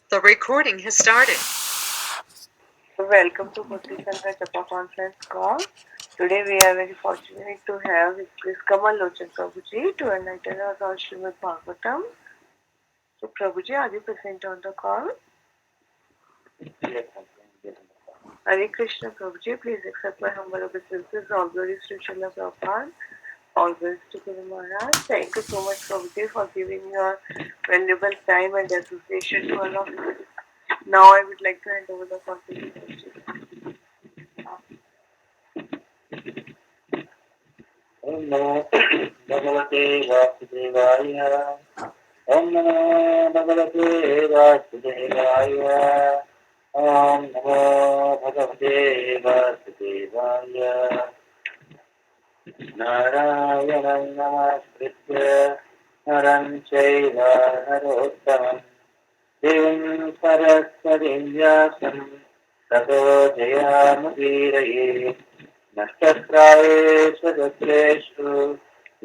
The recording has started. Welcome to Buddhist Center Japa conference call. Today we are very fortunate to have this Kamal Lochan Prabhuji to enlighten us on Srimad Bhagavatam. So Prabhuji, are you present on the call? Yes, Hare Krishna Prabhuji, please accept my humble obeisances. All glories to Srila Prabhupada. All glories to Guru Maharaj. Thank you so much Prabhuji for giving your valuable time and association to all of us. Now I would like to hand over the call to you, Prabhuji. Om Namo Bhagavate Vasudevaya. Om Namo Bhagavate Vasudevaya. Om Namo Bhagavate Vasudevaya. Narayanam Namaskritya Naram Chaiva Narottamam Devim Saraswatim Vyasam Tato Jayamudiraye नक्षत्रायेषु रुद्रेषु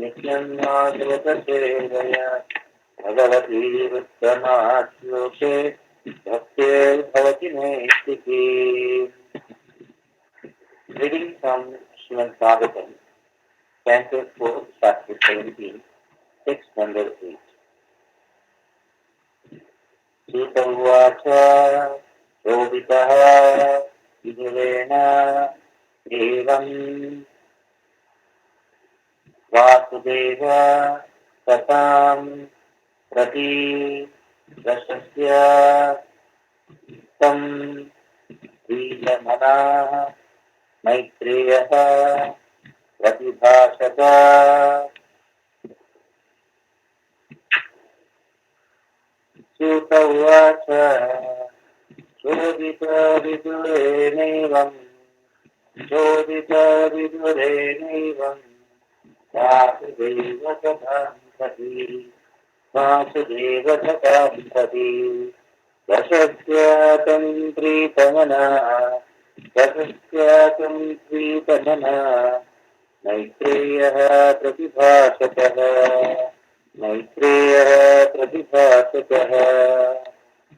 नित्यं माधवसेवया Bhagwati उत्तमाश्लोके भक्तिर्भवति नैष्टिकी. Reading from Srimad Bhagavatam, Canto 4, Chapter 17, text number 8. Sita Uvacha Shobhitah Vidurena एवं वासुदेव सतां प्रति रसस्य तं प्रीतमनाः मैत्रेयः प्रतिभाषत. सूत उवाच शोभितविदुरेणैवम् चोदितविदुरेणैवं वासुदेवसतां दशस्य तं प्रीतमना मैत्रेयः प्रतिभाषतः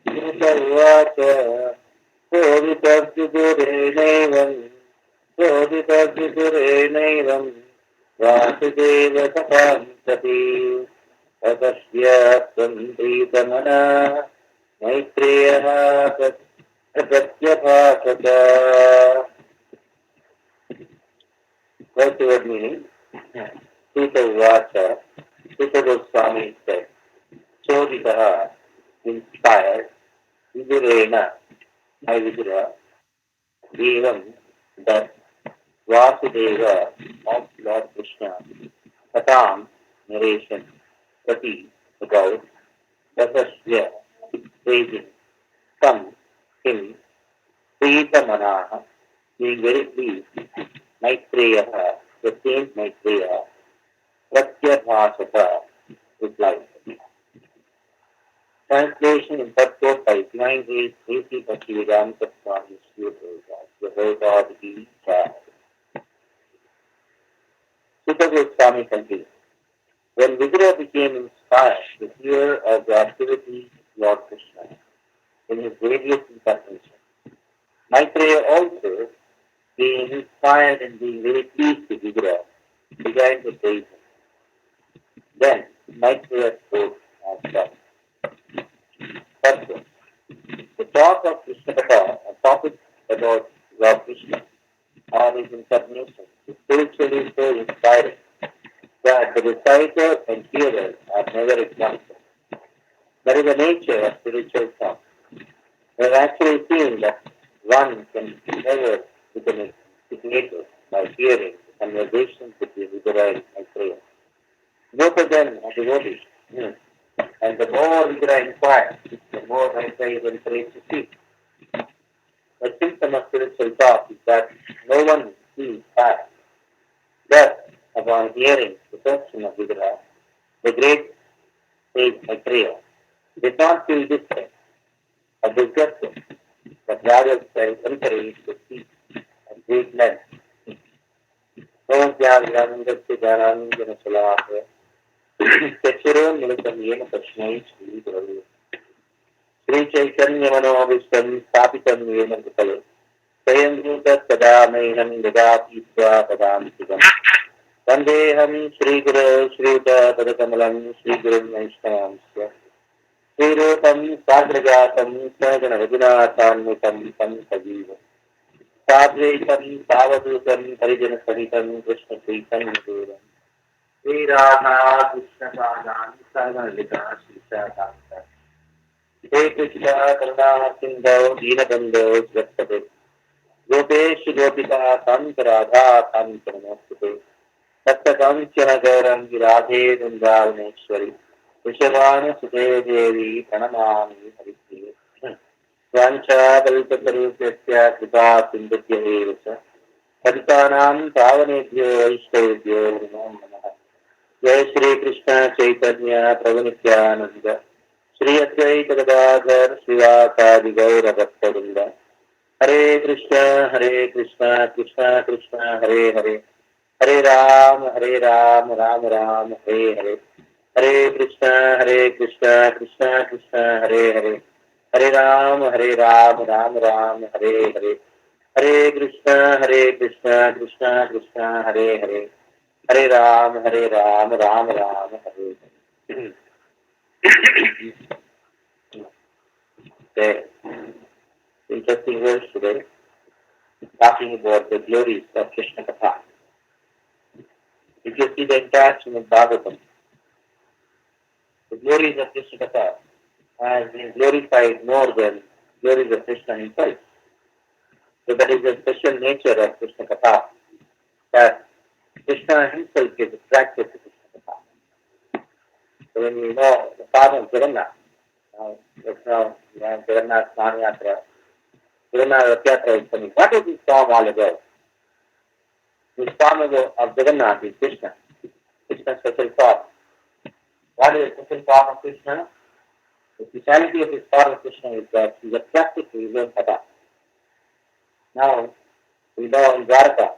श्रुत उवाच शोभितविदुरेणैवं वासुदेवसतां प्रति ततस्य त्वं प्रीतमना मैत्रेयः प्रत्यभाषत. Word meaning, Sutta Uvacha, Sutta Goswami said, Choditaha, inspired, Vidurena, my Vidura, Devam, that Vasudeva of Lord Krishna, Satam, narration, Prati, about, Rasasya, praising, Tam, him, Prita Manaha, being very pleased, Maitreyaha, the same Maitreya, Pratyabhasata, replied. Translation in purport by Divine Grace, A.C. Bhaktivedanta Swami Sri Prabhupada, the Bhagavad Gita. Sutta Goswami continues. When Vidura became inspired to hear of the activities of Lord Krishna in his various incarnations, Maitreya also, being inspired and being very pleased with Vidura, began to praise him. Then Maitreya spoke as such. First, the talk of Krishna Katha, a topic about Lord Krishna or his incarnation, is spiritually so inspiring that the reciter and hearer are never exhausted. That is the nature of spiritual talk. We have actually seen that one can never become initiated by hearing the conversations between Vidura and Maitreya. Both of them are devotees. And the more Vidura inquires, the more Maitreya is encouraged to speak. The symptom of spiritual talk is that no one sees past. Thus, upon hearing the question of Vidura, the great sage Maitreya did not feel distant or disgusted, but rather felt encouraged to speak at great length. Sri Chaitanya Manovistam Stapitam Yena Bhutale Swayam Bhuta Sada Mainam Dadati Swapadam Sivam Vandeham Sri Guru Sri Uta Padakamalam Sri Guru Vaishnavamsya Sri Rupam Sagrajatam Sajana Raghunathanmutam Tam Sajivam Sadvaitam Savadutam Parijana Sahitam Krishna Chaitanya Devam Sri Radha Krishna Sadhan Sajana Lita Sri Sadhanta He Krishna Karuna Sindho Deenabandho Jvatpade Gopesh Gopika Sant Radha Sant Namaste Sattakamchana Gaurangi Radhe Vrindavaneshwari Vrishabhana Sute Devi Pranamami Haripriya Vancha Kalpatarupyasya Kripa Sindhya Evasa Paritanam Pavanebhyo Vaishnavebhyo Namo Namaha Jai Shri Krishna Chaitanya Prabhu Nityananda Shri Advaita Gadadhar Srivasadi Gaura Bhaktavrinda Hare Krishna, Krishna Krishna, Hare Hare, Hare Ram, Ram Ram, Hare Hare. Hare Krishna, Krishna Krishna, Hare Hare. Hare Ram, Ram Ram, Hare Hare. Hare Krishna, Krishna Krishna, Hare Hare. Hare Ram, Ram Ram, Hare Hare. Okay. Interesting verse today, talking about the glories of Krishna Katha. If you see the entire Srimad Bhagavatam, the glories of Krishna Katha has been glorified more than glories of Krishna himself. So that is the special nature of Krishna Katha, that Krishna himself is attracted to Krishna Katha. So when you know the form of Jagannath, just now we have Jagannath Snan Yatra, Jagannath Rath Yatra is coming. What is this form all about? This form of Jagannath is Krishna, Krishna's special form. What is the special form of Krishna? The speciality of his form of Krishna is that he is attracted to his own Katha. Now, we know in Dwarka,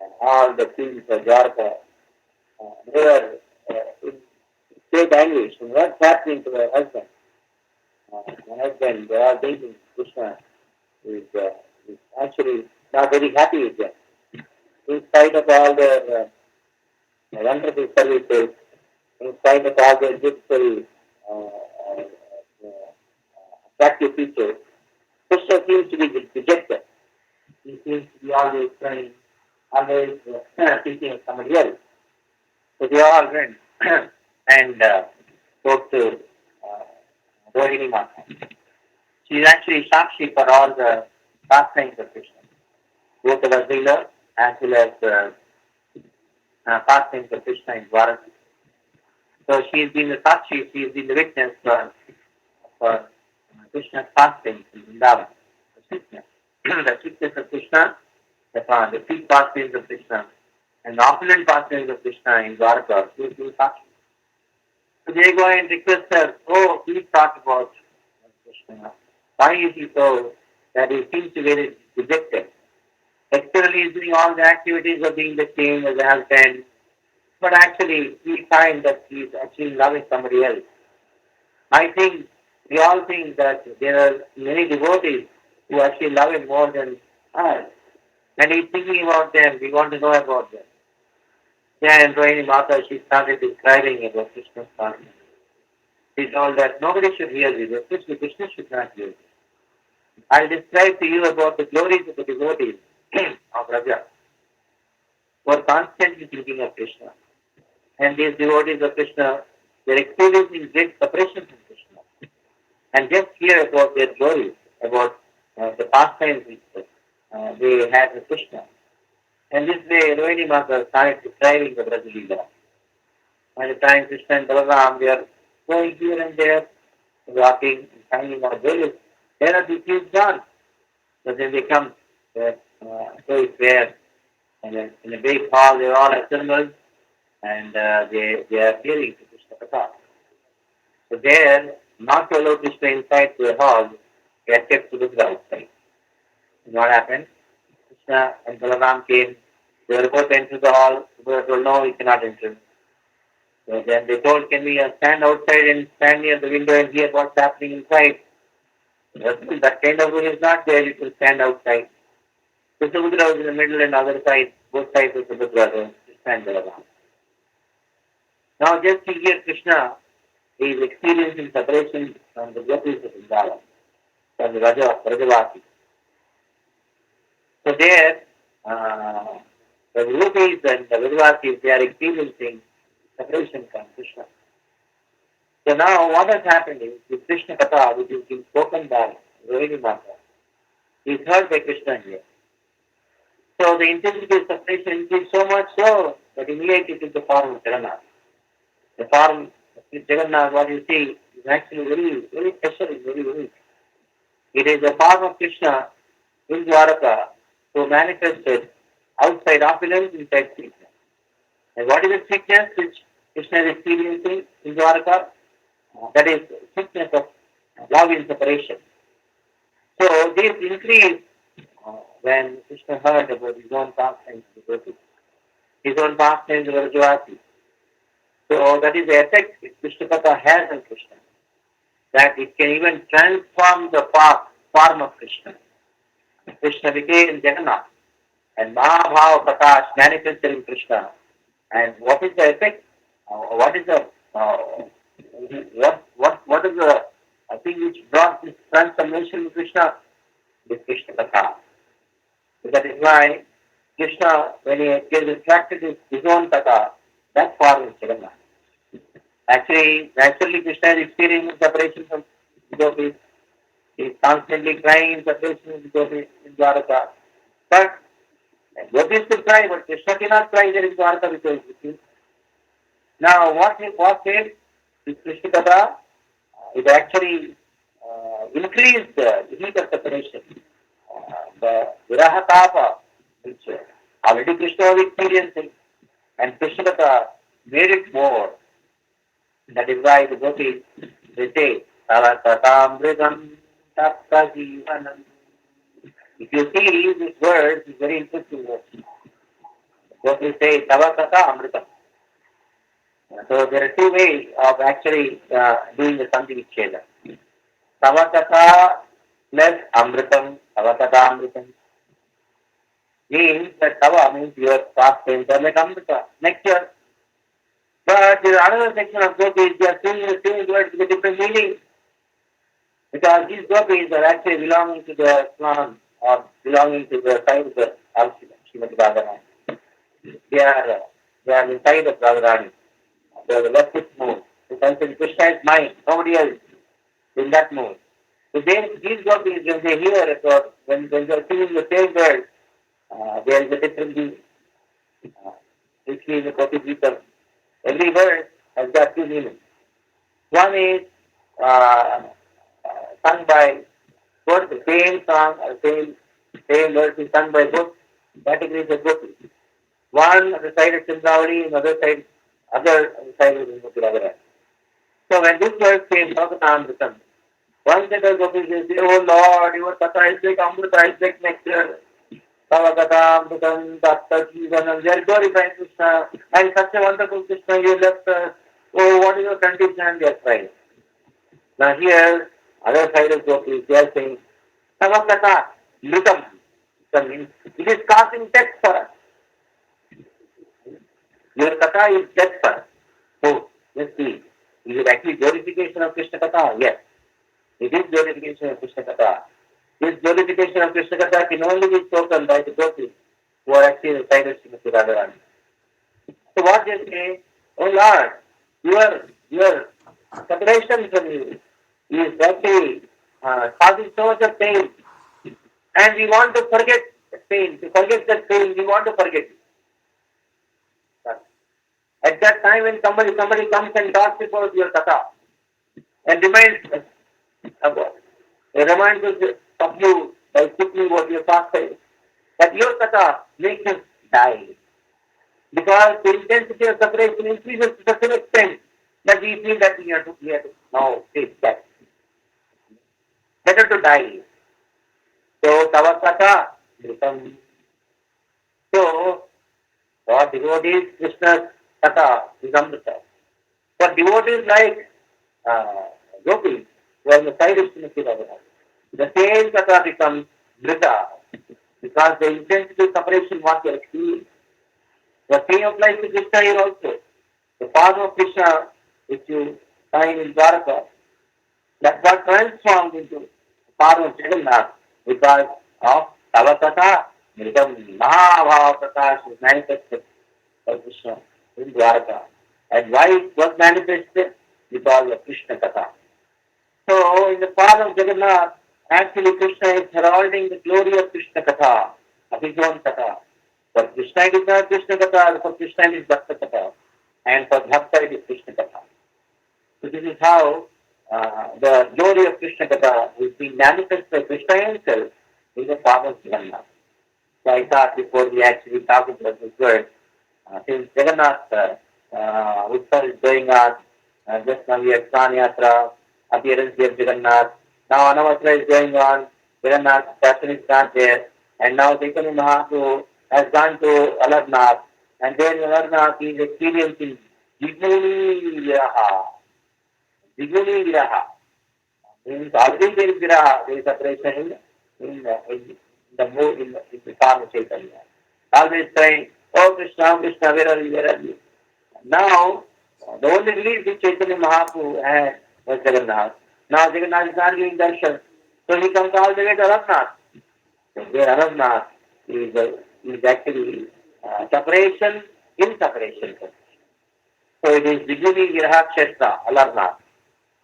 and all the kings of Dwarka, they were in great anguish. And what's happening to their husband? My husband, they are thinking Krishna is actually not very happy with them. In spite of all their wonderful services, in spite of all their beautiful, attractive features, Krishna seems to be rejected. He seems to be always trying, always thinking of somebody else. So they all went and spoke to Rohini Mata. She is actually Sakshi for all the pastimes of Krishna, both the Vasila as well as the pastimes of Krishna in Dwaraka. So she has been the Sakshi, she has been the witness for Krishna's pastimes in Vrindavan, the sweetness. The sweetness of Krishna, the sweet pastimes of Krishna, and the opulent pastimes of Krishna in Dwaraka, she is the Sakshi. So they go and request her, oh, please talk about Krishna. Why is he so that he seems to be rejected? Externally, he's doing all the activities of being the king as a husband, but actually, we find that he's actually loving somebody else. I think we all think that there are many devotees who actually love him more than us. And he's thinking about them, we want to know about them. Yeah, and Rohini Mata, she started describing about Krishna's partner. She told that nobody should hear this, especially Krishna should not hear this. I'll describe to you about the glories of the devotees of Raja, who are constantly thinking of Krishna. And these devotees of Krishna, they're experiencing great separation from Krishna. And just hear about their glories, about the pastimes which they had with Krishna. And this way, Rohini Mata started describing the Braja Leela. By the time Krishna and Balaram, they are going here and there, walking, finding out where are these things gone? So then they come to a place where, in a big hall, they're all assembled, and they are hearing to Krishna Katha. So there, not to allow Krishna inside the hall, they are kept to look outside. And what happened? Krishna and Balaram came, they were about to enter the hall, they were told, no, we cannot enter. So then they told, can we stand outside and stand near the window and hear what's happening inside? That kind of room is not there. You can stand outside. So Samudra was in the middle and other side, both sides of Samudra were stand there around. Now just to hear Krishna, he is experiencing separation from the gopis of Vrindavan, from the Rajavati. So there, the gopis and the Vrajavatis, they are experiencing separation from Krishna. So now what has happened is, the Krishna Katha, which is being spoken by Rohini Mata, is heard by Krishna here. So the intensity of separation increased so much so that immediately it took the form of Jagannath. The form of Jagannath, what you see, is actually very, very special, is very unique. It is the form of Krishna in Dwaraka who manifested outside opulence, inside sweetness. And what is the sweetness which Krishna is experiencing in Dwaraka? That is sweetness of love in separation. So this increased when Krishna heard about his own pastimes, his own pastimes were Rajavati. So that is the effect which Krishna Katha has on Krishna, that it can even transform the form of Krishna. Krishna became Jagannath, and Mahabhava Prakash manifested in Krishna. And what is the effect? What is the what is the thing which brought this transformation in Krishna? This Krishna Katha. So that is why Krishna, when he gets attracted to his own Katha, that form is Jagannath. Actually, naturally Krishna is experiencing separation from gopis. He is constantly crying in separation from gopis in Dwaraka. But gopis could cry, but Krishna cannot cry there in Dwaraka because it is. Now, what made this Krishna Katha? It actually increased the heat of separation. The Viraha Tapa, which already Krishna was experiencing, and Krishna Katha made it more. That is why the gopis, they say, Tavakatamridam Tapta Jivanam. If you see this word, it's very interesting word. Gopis say, Tavakata Amritam. So there are two ways of actually doing the Sandhi Vicheda. Tavakata plus Amritam, Tavakata Amritam. Means that Tava means your past tense are like Amrita, nectar. But there is another section of gopis, they are saying the same words with a different meaning. Because these gopis are actually belonging to the clan or belonging to the side of the Srimad Bhagavatham. They are inside of Radharani. They are the leftist mode. The concept Krishna is mine, nobody else in that mode. So these gopis, when they hear it or when they are singing the same word, there is a different meaning. Which means the gopi people. Every word has got two meanings. One is sung by both the same song or same verse is sung by both categories of gopis. One on the side of Chandravali, another side on the side of Radharani. So when this verse came, Bhagavatham, one set of gopis will say, "Oh Lord, your katha is like Amrita, is like nectar. Bhagavatham, Budam, Datta, Jivanam." They are glorifying Krishna, and such a wonderful Krishna you left us. Oh, what is your condition? They are crying. Now here, other side of gopis, they are saying, Bhagavatham, Lutam. That means it is causing death for us. Your katha is death for us. Oh, let's see. Is it actually glorification of Krishna Katha? Yes. It is glorification of Krishna Katha. This glorification of Krishna Katha can only be spoken by the gopis who are actually the side of Srimati Radharani. So what they say, oh Lord, your separation from you is actually causing so much of pain. And we want to forget that pain. To forget that pain, we want to forget it. At that time when somebody comes and talks about your Katha and reminds us of you by speaking about your past life, that your Katha makes us die. Because the intensity of separation increases to such an extent that we feel that we have to now face that. Better to die. So, Tava Katha, become. So, for devotees, Krishna's Katha is Amrita. Now devotees like gopis who are on the side of Srimati Bhagavatam, the same katha becomes Brita because the intensity separation what they are feeling. The same applies to Krishna here also. The form of Krishna which you find in Dwaraka, that got transformed into the form of Jagannath because of Tavatata, Mridam Mahabhava Prakash is manifested by Krishna in Dwaraka. And why it was manifested? Because of Krishna Katha. So, in the form of Jagannath, actually Krishna is heralding the glory of Krishna Katha, of his own Katha. For Krishna it is not Krishna Katha, for Krishna it is Bhakta Katha. And for Bhakta it is Krishna Katha. So this is how the glory of Krishna Katha is being manifested by Krishna himself in the form of Jagannath. So I thought before we actually talk about this word, since Jagannath Utsav is going on, just now we have Snan Yatra, appearance of Jagannath. Now Anavatra is going on, Jagannath person is not there, and now Chaitanya Mahaprabhu has gone to Alarnath, and then Alarnath is experiencing Jigmuni Viraha. Jigmuni Viraha means already there is Viraha, there is separation in the form of Chaitanya. Always saying, oh Krishna, where are you, where are you? Now, the only relief which Chaitanya Mahaprabhu had was Jagannath. Now Jagannath is not giving darshan. So he comes all the way to Alarnath. So where Alarnath is actually separation in separation. So it is Viguni Viraha Kshetra, Alarnath.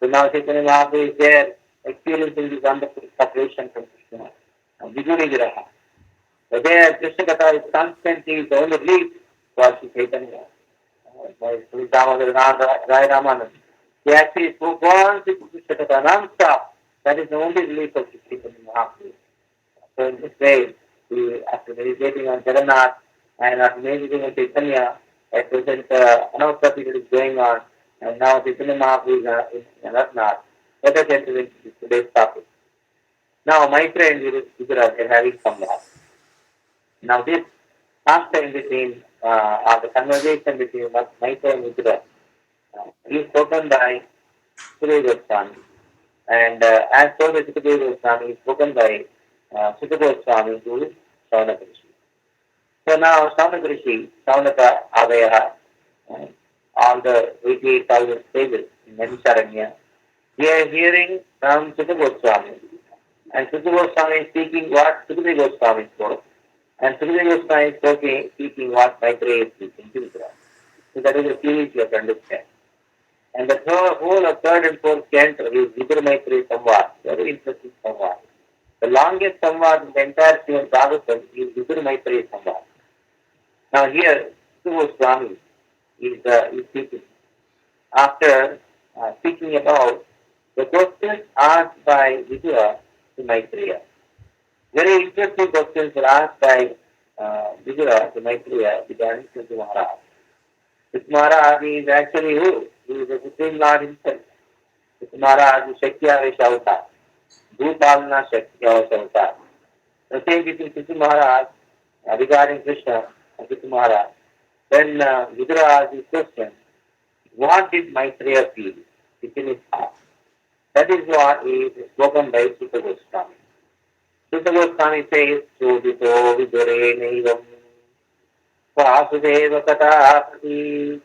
So now Chaitanya Mahaprabhu is there experiencing this wonderful separation from Krishna. Viguni Viraha. So there Krishna Katha is constantly the only relief for Sri Chaitanya. By Sri Damodar Rai Ramanand. He actually spoke once with Krishna Katha non-stop. That is the only relief of Sri Chaitanya Mahaprabhu. So in this way, after meditating on Jagannath and after meditating on Chaitanya, at present Anavatra period is going on, and now Chaitanya Mahaprabhu is in Alarnath. Let us enter into today's topic. Now my friend Gujarat are having some law. Now this last time between the conversation between Maitra and Gujarat is spoken by Sukadeva Goswami, and as told by Sukadeva Goswami is spoken by Sukadeva Goswami to Saunaka Rishi. So now Saunaka Rishi, Saunaka Avaya, all the 88,000 stages in Namisharanya, we are hearing from Sukadeva Goswami, and Sukadeva Goswami is speaking what Sukadeva Goswami spoke, and Sukadeva Goswami is speaking what Maitreya is speaking to Gujarat. So that is a series you have to understand. And the whole of third and fourth canto is Vidura Maitreya Samvad, very interesting Samvad. The longest Samvad in the entire Srimad Bhagavatam is Vidura Maitreya Samvad. Now here, Sukadeva Goswami is speaking. After speaking about the questions asked by Vidura to Maitreya. Very interesting questions were asked by Vidura to Maitreya regarding Sri Maharaj. Sri Maharaj is actually who? He is the Supreme Lord himself. Sri Maharaj is Shakyavesha Avatar. Bhupalana Shakyavesha Avatar. The same between Sri Maharaj regarding Krishna and Sri Maharaj. When Vidura asked this question, what did Maitreya feel within his heart? That is what is spoken by Sukha Goswami. Sukha Goswami says, Sudito Vidure Naivam Vasudeva Kataprati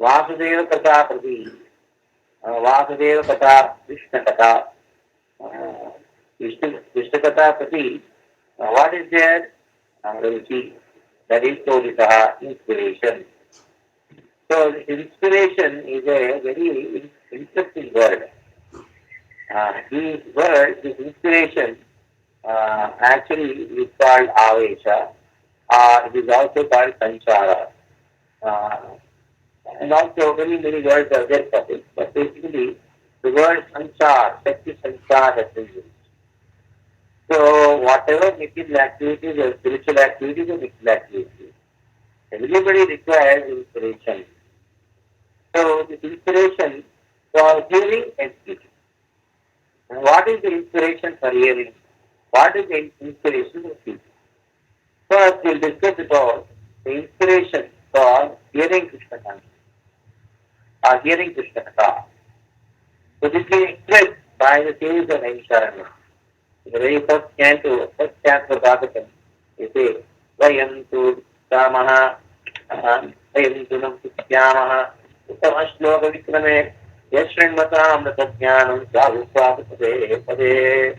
Vasudeva Kataprati Vasudeva Kata Krishna Kata Krishna Kataprati. What is there? We'll see. That is Sodita, inspiration. So inspiration is a very interesting word. This word, this inspiration, actually is called Avesha, or it is also called Sanchara. And also many words are there for it. But basically, the word Sanchar, Shakti Sanchar has been used. So whatever material activities or spiritual activities or material activities, everybody requires inspiration. So this inspiration for hearing and speaking. And what is the inspiration for hearing? What is the inspiration for speaking? First, we'll discuss about the inspiration for hearing Krishna consciousness are hearing Krishna Katha. So this is expressed by the series of Naimisharanya. In the very first canto of Bhagavatam, they say, Vayam tu Ramaha, Vayam tu nam Sutyamaha, Uttama Shloka Vikrame, Yashrinmata Amrata Sadhu Pade Pade.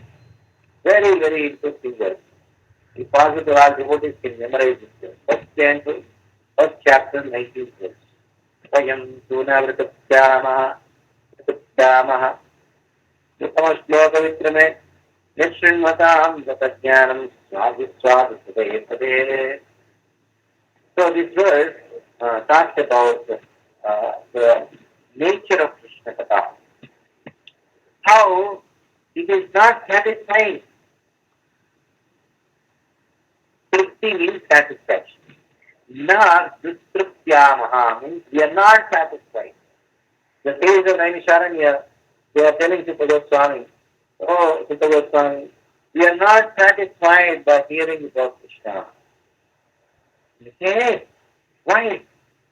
Very, very interesting verse. The positive all devotees can memorize this verse. First canto, first chapter, 19th verse. Vayam tu Navratatyaamaha, Sutyamaha, Uttama Shloka Vikrame, Nishrinmatam Gatajnanam Swadhiswadhisade Pade. So this verse talks about the nature of Krishna Katha. How it is not satisfying. Tripti means satisfaction. Na Dustriptyamaha means we are not satisfied. The sages of Naimisharanya, they are telling Sita Goswami, oh, Sita Goswami, we are not satisfied by hearing about Krishna. You say, hey, why?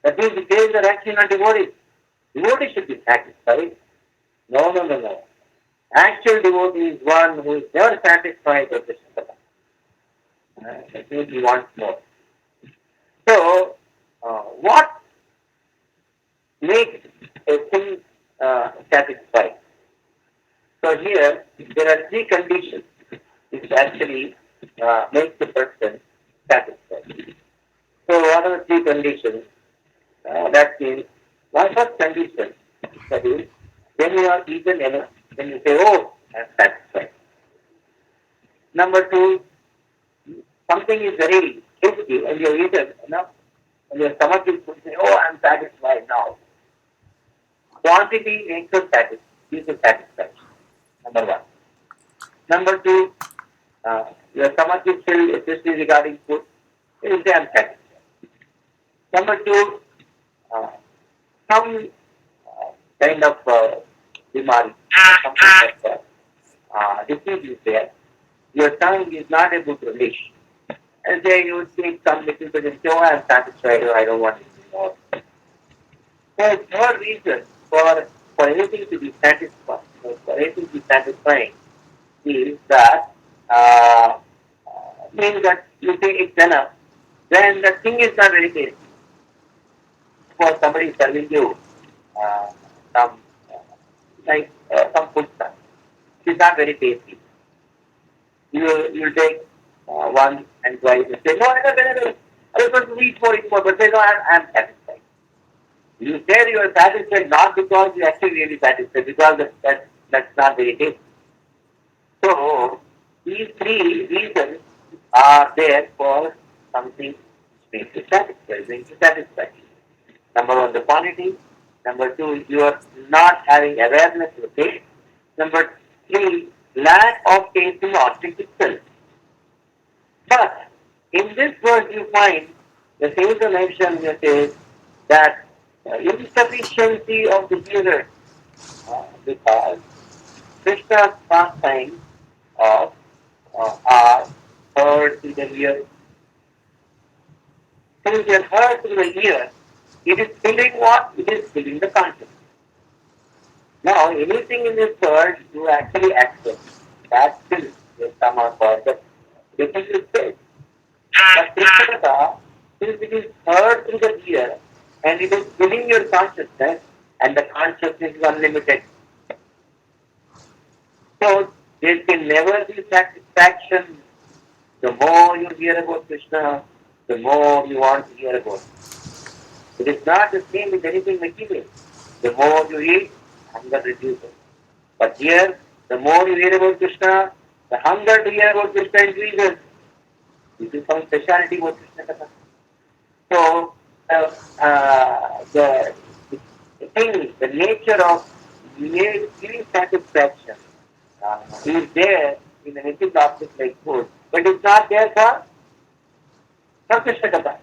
That means the sages are actually not devotees. Devotee should be satisfied. No. Actual devotee is one who is never satisfied with Krishna. That means he wants more. So, what makes a thing satisfied? So here, there are three conditions which actually make the person satisfied. So what are the three conditions? That means, one first condition, that is, when you are eaten enough, when you say, oh, I am satisfied. Number two, something is very tasty and you have eaten enough, and your stomach is full, say, oh, I am satisfied now. Quantity makes us satisfied, gives us satisfaction. Number one. Number two, your stomach is filled, especially regarding food, you say, I am satisfied. Number two, some kind of bimari, some kind of disease is there. Your tongue is not able to relish. And then you would take some little bit and say, oh, I am satisfied, or I don't want anything more. There is no reason for anything to be satisfied, for anything to be satisfying is that means that you say it's enough, then the thing is not very tasty. For somebody serving you uh, some some food stuff, it's not very tasty. You take once and twice and say, no, I was going to eat more, but say, no, I'm satisfied. You say you are satisfied not because you actually really satisfied, because that's not very tasty. So, these three reasons are there for something which makes you satisfied, makes you satisfied. Number one, the quantity. Number two, you are not having awareness of taste. Number three, lack of taste in object itself. But in this verse you find the same connection says that insufficiency of the hearer because Krishna's pastimes of are heard through the ear. Since they are heard through the ear, it is filling what? It is filling the consciousness. Now, anything in this world you actually accept. That fills the stomach or the different space. But Krishna, since it is heard through the ear and it is filling your consciousness, and the consciousness is unlimited. So, there can never be satisfaction. The more you hear about Krishna, the more you want to hear about it. It is not the same with anything material. The more you eat, hunger reduces. But here, the more you hear about Krishna, the hunger to hear about Krishna increases. This is some speciality about Krishna Katha. So, the thing, the nature of giving satisfaction is there in a material object like food, but it's not there for Krishna Katha.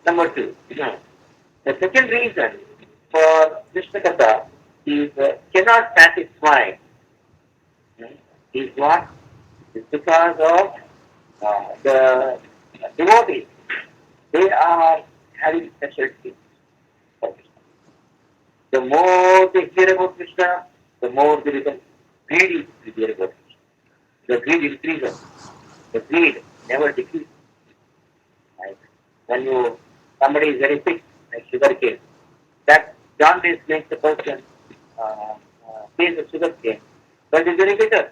Number two. The second reason for Krishna Katha is cannot satisfy is what? Is because of the devotees. They are having special things. The more they hear about Krishna, the more they become greedy to hear about Krishna. The greed increases. The greed never decreases. Right? When somebody is very sick, like sugar cane, that jaundice makes the person taste the sugar cane, but it's very bitter.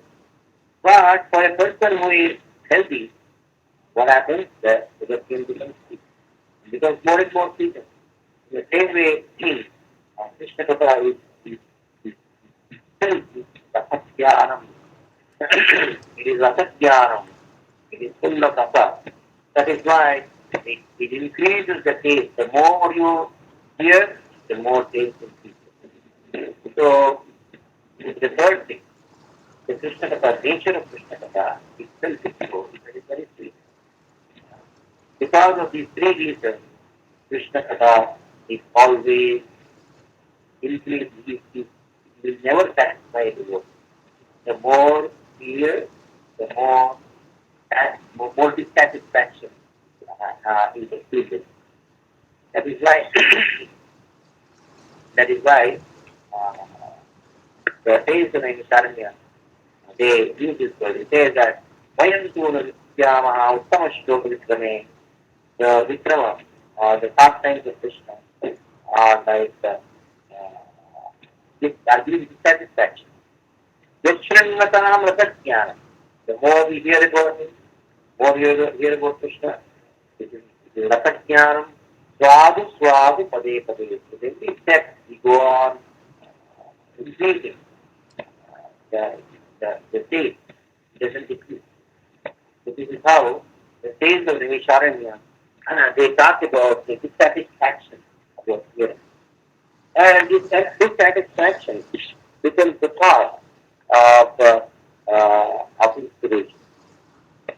But for a person who is healthy, what happens? The sugar cane becomes sweet. It becomes more and more sweeter. In the same way, Krishna Katha is still Rasatyanam. It is Rasatyanam. It is full of rasa. That is why it increases the taste. The more you hear, the more taste increases. So, the third thing, the Krishna Katha, nature of Krishna Katha itself is so very, very sweet. Because of these three reasons, Krishna Katha is always increased. It will never satisfy the world. The more clear, the more dissatisfaction is experienced. That is why that is why uh, the says in Saranya, they use this word. It says that Vayantu Nityamaha Uttama Shloka Vikrame, the Vikrama, the pastimes of Krishna, are like are giving dissatisfaction. Yashrannatanam Rasatyanam. The more we hear about him, more we hear about Krishna, it is Rasatyanam, Swadu Swadu Pade Pade. So every step we go on increasing the taste doesn't decrease. So this is how the sales of Nimisharanya, they talk about the dissatisfaction about hearing. And this dissatisfaction becomes the cause of inspiration.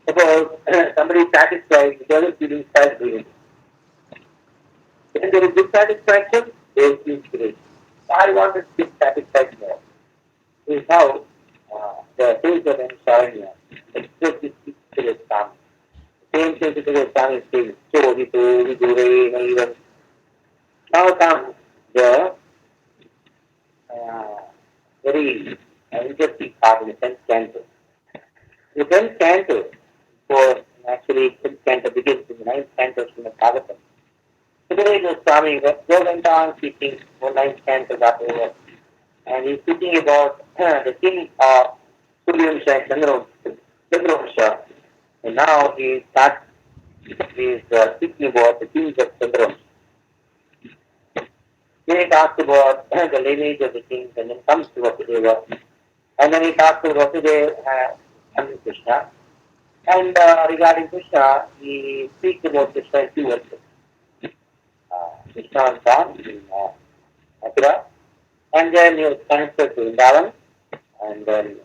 Suppose somebody is satisfied, he doesn't feel inspired doing it. When there is dissatisfaction, there is inspiration. I want to be satisfied more. This is how the sales of Nimisharanya express this spirit calm. Same thing with the Swami says, so we do even. Now comes the uh, very interesting part in the 10th canto. The 10th canto, for actually 10th canto begins in the 9th canto of Srimad Bhagavatham. Today the Swami went on speaking for 9th canto got over, and he's speaking about the king of Suryavancha and Chandravansha. And now he starts speaking about the kings of Chandravansha. Then he talks about the lineage of the kings and then comes to Vasudeva. And then he talks to Vasudeva and Krishna. And regarding Krishna, he speaks about Krishna in two verses. Krishna was born in Mathura, and then he was transferred to Vrindavan, and then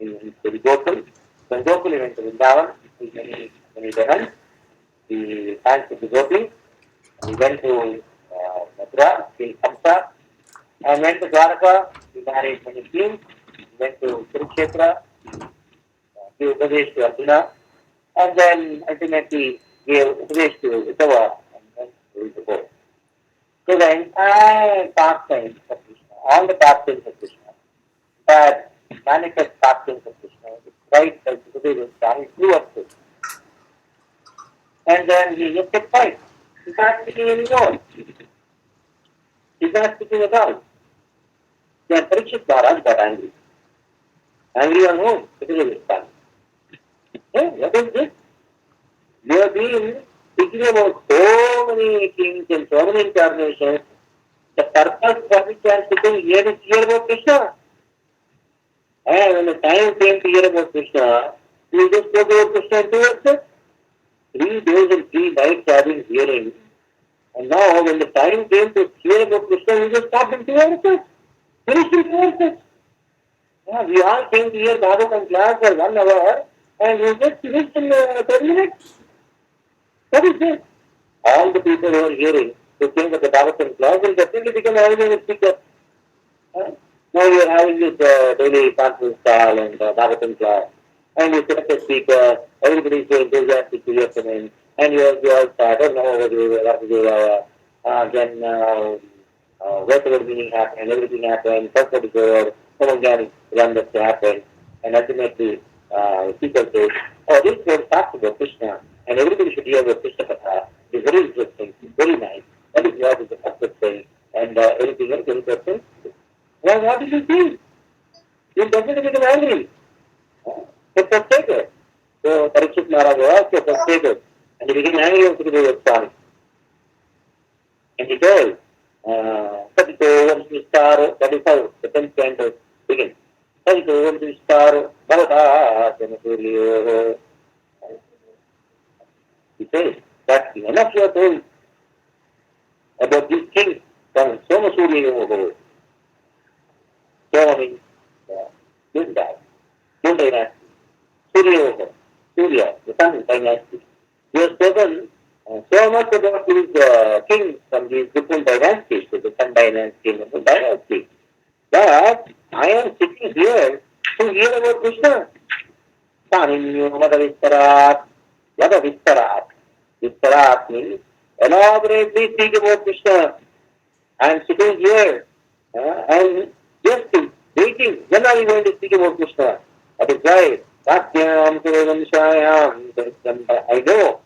in Gokul. When Gokul went to Vrindavan, when he went, he transferred to Gokul, and he went to Mathura, killed Kamsa, and went to Dwaraka, he married many queens, he went to Kurukshetra, gave Upadesh to Arjuna, and then ultimately gave Upadesh to Uddhava, and then to the board. So the entire pastimes of Krishna, all the pastimes of Krishna, that manifest pastimes of Krishna, right by Sukadeva Swami, two verses. And then he just kept quiet. He's not speaking anymore. He's not speaking at all. Then Parikshit Maharaj got angry. Angry on whom? Sukadeva Swami. Hey, what is this? You have been speaking about so many things and so many incarnations. The purpose for which I am sitting here is to hear about Krishna. And when the time came to hear about Krishna, we just spoke about Krishna in 2 verses. 3 days and 3 nights I have been hearing. And now when the time came to hear about Krishna, we just stopped in 2 verses. Finished in 2 verses. Yeah, we all came to hear Bhagavatam class for 1 hour and we just finished in 10 minutes. What is this? All the people who are hearing, who came to the Bhagavatam class will definitely become a speaker. Now you are having this daily conference call and Bhagavatam class, and you select a speaker, everybody is so enthusiastic to hear from him, and you all start, oh no, then whatever meaning happened, everything happened, purpose is over, someone can run that to happen, and ultimately people say, oh, this word talks about Krishna, and everybody should hear about Krishna Katha. It's very interesting, it's very nice. That is what is the success thing, and everything else, any question? Well, what did you see? You definitely become angry. Get frustrated. So Parikshit Maharaj was so frustrated, and he became angry with the Swami. And he told, Sadito Om Star, that is how the 10th canto begins. Sadito Om Star, Bhavata Janasuryo. He says that enough you are told about these things from Somasurya. Soma means this guy, Moon dynasty. Surya, Surya, the sun dynasty. He has spoken so much about these kings from these different dynasties, the Sun dynasty and the Moon dynasty. But I am sitting here to hear about Krishna. Saninyo Vada Vistarat. Vistarat means elaborately speak about Krishna. I am sitting here and just waiting. When are you going to speak about Krishna? That is why Satyam Kuruvanshayam. I know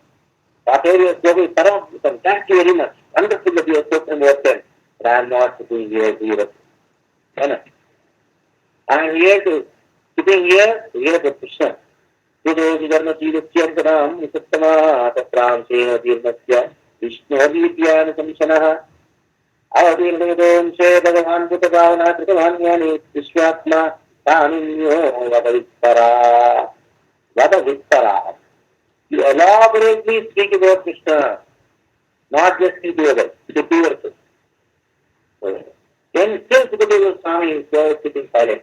that area is very thorough. Thank you very much. Wonderful that you have spoken about that. But I am not sitting here to hear it. I am here to sitting here to hear about Krishna. Dharmashiram Nisattama Tatram Sena Dirmasya Vishnu Vidyan Samshanah Avadirvedom Se Bhagavan Bhutavana Trikavanyani Vishwatma Taninyo Vada Vittara. You elaborately speak about Krishna, not just speak about it, the two verses. Then still Sukadeva Swami is there sitting silent.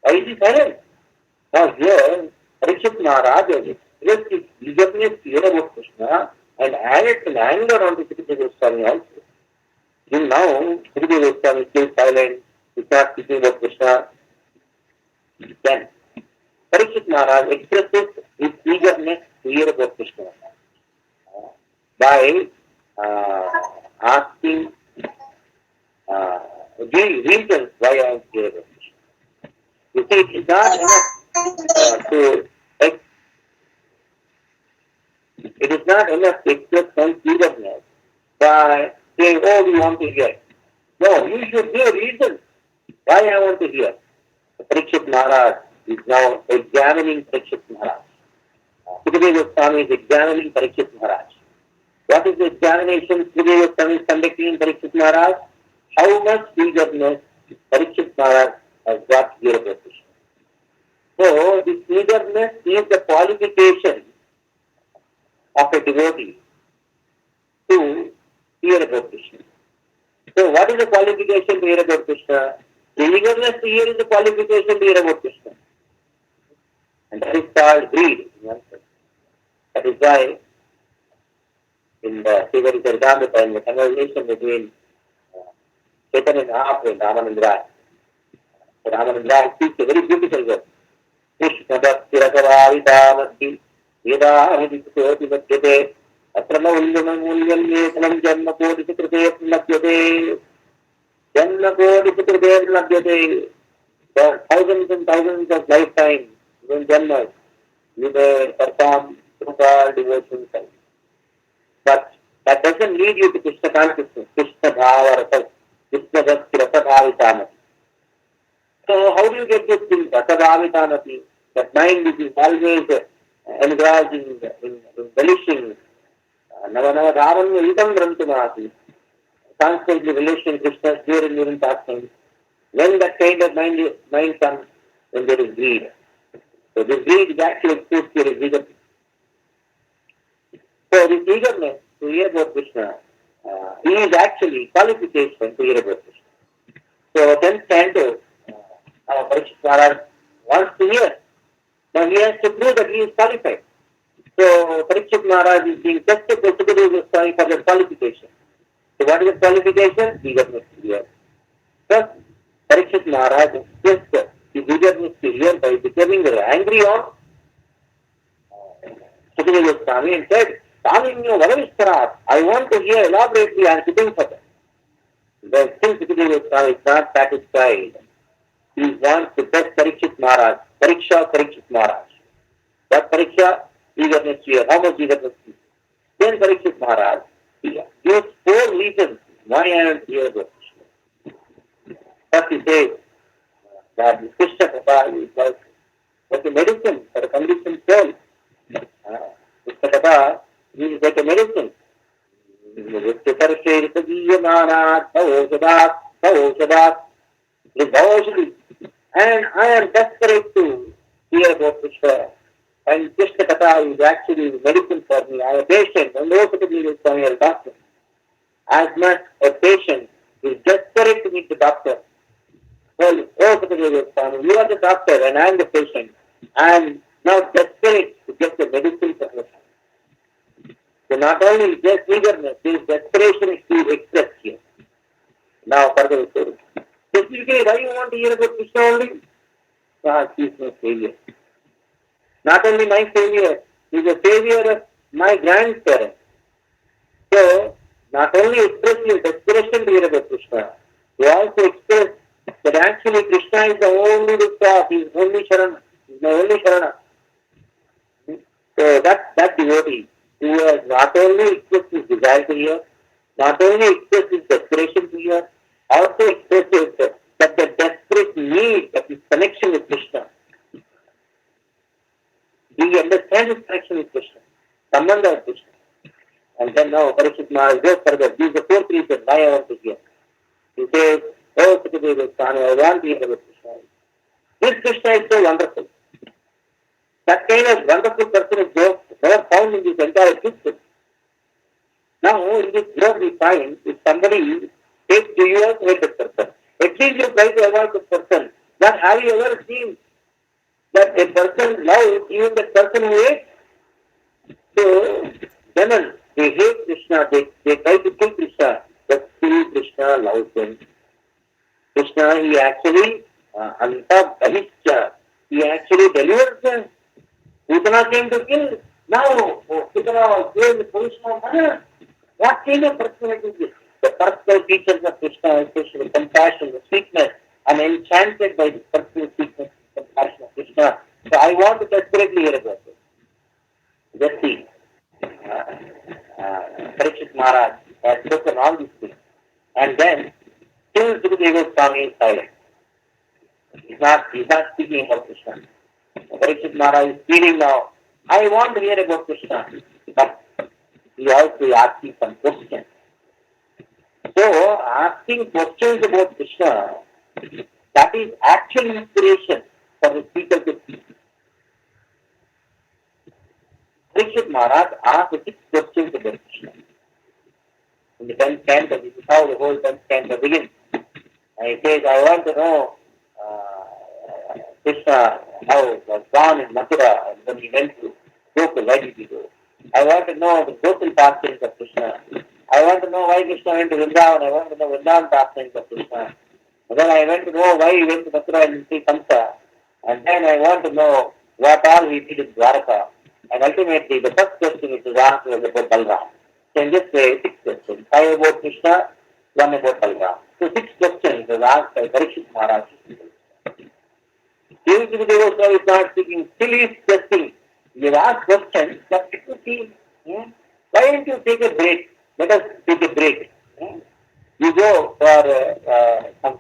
Why is he silent? Now here, Parikshit Maharaj expressed his eagerness to hear about Krishna and added an anger on the Sukadeva Swami also. Till now, Sukadeva Swami is still silent, he is not speaking about Krishna. Then, Parikshit Maharaj expresses his eagerness to hear about Krishna by asking reasons why I am here about Krishna. You see, it is not enough it is not enough to express some eagerness by saying, oh, we want to hear. No, you should give reasons why I want to hear. Parikshit Maharaj is now examining Parikshit Maharaj. Sukadeva Swami is examining Parikshit Maharaj. What is the examination Sukadeva Swami is conducting in Parikshit Maharaj? How much eagerness Parikshit Maharaj has got here about Krishna. So, this eagerness is the qualification of a devotee to hear about Krishna. So, what is the qualification to hear about Krishna? The eagerness to hear is the qualification to hear about Krishna. And that is called greed. That is why in the Srimad Bhagavatham, in the conversation between Chaitanya and Mahaprabhu and Ramanandra, Ramanandra speaks a very beautiful word. Krishna Bhakti Rasavavitavasti Yedahidikoti Vadyate Atrama Ulyaman Yetanam Janma Kodi Sukrute Labyate Janma Kodi Sukrute Labyate. There are thousands and thousands of lifetimes in Janmas you may perform Krupa devotion. But that doesn't lead you to Krishna consciousness, Krishna Bhava Rasa, Krishna Bhakti Rasavavitavasti. So how do you get this thing, Rasavavitavasti? That mind which is always engrossed in relishing, Nava Dharanya Idam Rantumasi, constantly relishing Krishna's pure and living pastimes. When that kind of mind comes, then there is greed. So this greed is actually exposed to your eagerness. So this eagerness to hear about Krishna is actually qualification to hear about Krishna. So 10th canto, Parikshit Maharaj wants to hear. Now he has to prove that he is qualified. So Parikshit Maharaj is being tested by Sukadeva Swami for the qualification. So what is the qualification? Eagerness to hear. Thus, Parikshit Maharaj expressed his eagerness to hear by becoming angry on Sukadeva Swami and said, Saminyo Varavistarat, I want to hear elaborately, I am sitting for that. But still Sukadeva Swami is not satisfied. He wants to test Parikshit Maharaj, Parikshit Maharaj. What Pariksha? Eagerness here. How much eagerness here? Then Parikshit Maharaj, he gives 4 reasons why I am here. First he says that Krishna Katha is like a medicine for a conditioned soul. Krishna Katha is like a medicine. And I am desperate to hear about Krishna. And Krishna Katha is actually medicine for me. I am a patient. And no particularly Swami or doctor. As much a patient is desperate to meet the doctor. Well, oh particularly Swami, you are the doctor and I am the patient. I am now desperate to get the medicine for Krishna. So not only just eagerness, there is desperation is to express here. Now further story. Specifically, why you want to hear about Krishna only? God, he is my savior. Not only my savior, he is the savior of my grandparents. So, not only express your desperation to hear about Krishna, you also express that actually Krishna is the only Vipra, he is only Sharana, he is my only Sharana. So that devotee who has not only expressed his desire to hear, not only expressed his desperation to hear, also expresses that the desperate need of his connection with Krishna. He understands his connection with Krishna, Sambandha with Krishna. And then now Parikshit Maharaj goes further. This is the 4th reason why I want to hear. He says, oh Sukadeva Swami, I want to hear about Krishna. This Krishna is so wonderful. That kind of wonderful person is never found in this entire existence. Now, in this world we find, if somebody takes to you as hate that person, at least you try to avoid the person. But have you ever seen that a person loves even the person who hates? So, demons, they hate Krishna, they try to kill Krishna, but still Krishna loves them. Krishna, he actually, Anta Bahishya, he actually delivers them. Putana came to kill. Now, Putana was doing the position of Mana. What kind of personality is this? The personal features of Krishna, especially compassion, the sweetness. I am enchanted by the personal sweetness and compassion of Krishna. So I want to desperately hear about it. Just see. Parikshit Maharaj has spoken all these things. And then, still Sukadeva Swami is silent. He's not speaking about Krishna. Parikshit Maharaj is feeling now, I want to hear about Krishna. But he also asking some questions. So, asking questions about Krishna, that is actual inspiration for the people to speak. Parikshit Maharaj asked 6 questions about Krishna. In the 10th canto, this is how the whole 10th canto begins. And he says, I want to know Krishna, how was born in Mathura and when he went to Gokul, why did he go? I want to know the Gokul pastimes of Krishna. I want to know why Krishna went to Vrindavan. I want to know Vrindavan pastimes of Krishna. And then I want to know why he went to Mathura and see Kamsa. And then I want to know what all he did in Dwaraka. And ultimately, the first question which was asked was about Balram. So in this way, 6 questions. 5 about Krishna, 1 about Balram. So 6 questions was asked by Parikshit Maharaj. Even if the Devotee is not speaking, still he is testing. You ask questions, but it will see, why don't you take a break? Let us take a break. You go for some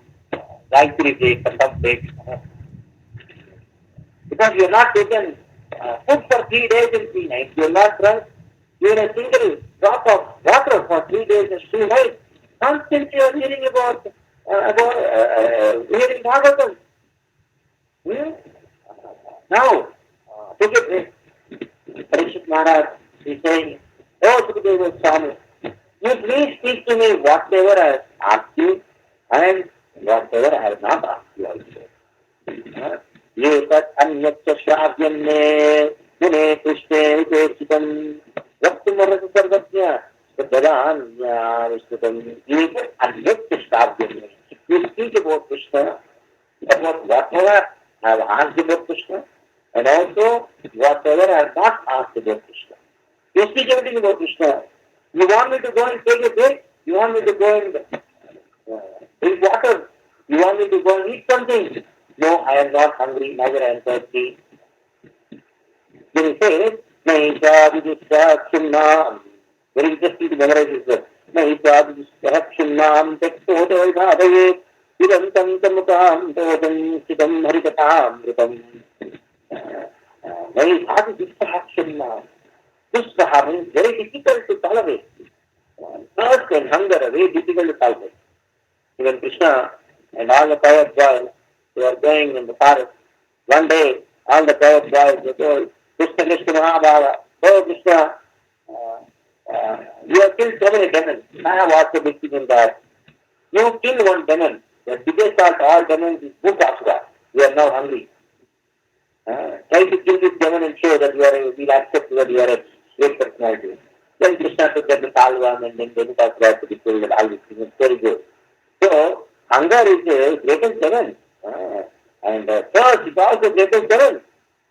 Gayatri break or some break. Because you are not taken food for 3 days and 3 nights. You are not drunk even a single drop of water for 3 days and 3 nights. Constantly you are hearing about hearing Bhagavatham. Now, take a break. Parikshit Maharaj is saying, oh Sukadeva Swami, you please speak to me whatever I have asked you and whatever I have not asked you also. ये तत् अन्यच्च श्राव्यन्ने गुणे कृष्णे विपेक्षितं वक्तुमर्हति सर्वज्ञ तदान्याविष्कृतं ये तत् अन्यच्च श्राव्यन्ने. You speak about Krishna, about whatever I have asked about Krishna, and also whatever I have not asked about Krishna. You speak everything about Krishna. You want me to go and take a break? You want me to go and Drink water. You want me to go and eat something? No, I am not hungry, neither I am thirsty. Then he says, Nahishavidishyakshunnam. Very interesting to memorize this verse. Nahishavidishyakshunnam tekstodoidhadayet idantam tamukam todam sitam harikatam Nahishavidishyakshunnam. Dustaha means very difficult to tolerate. Thirst and hunger are very difficult to tolerate. Even Krishna and all the coward boys who are going in the forest, one day all the coward boys were told, Krishna, Krishna, Mahabhava, oh Krishna, you have killed so many demons. I have also been in that. You killed one demon. The biggest of all demons is Bhukasura. We are now hungry. Try to kill this demon and show that we'll accept that you are a great personality. Then Krishna took them to Talvan and then Bhukasura to be killed and all these things. It's very good. So, hunger is the greatest demon. And thirst is also the greatest demon.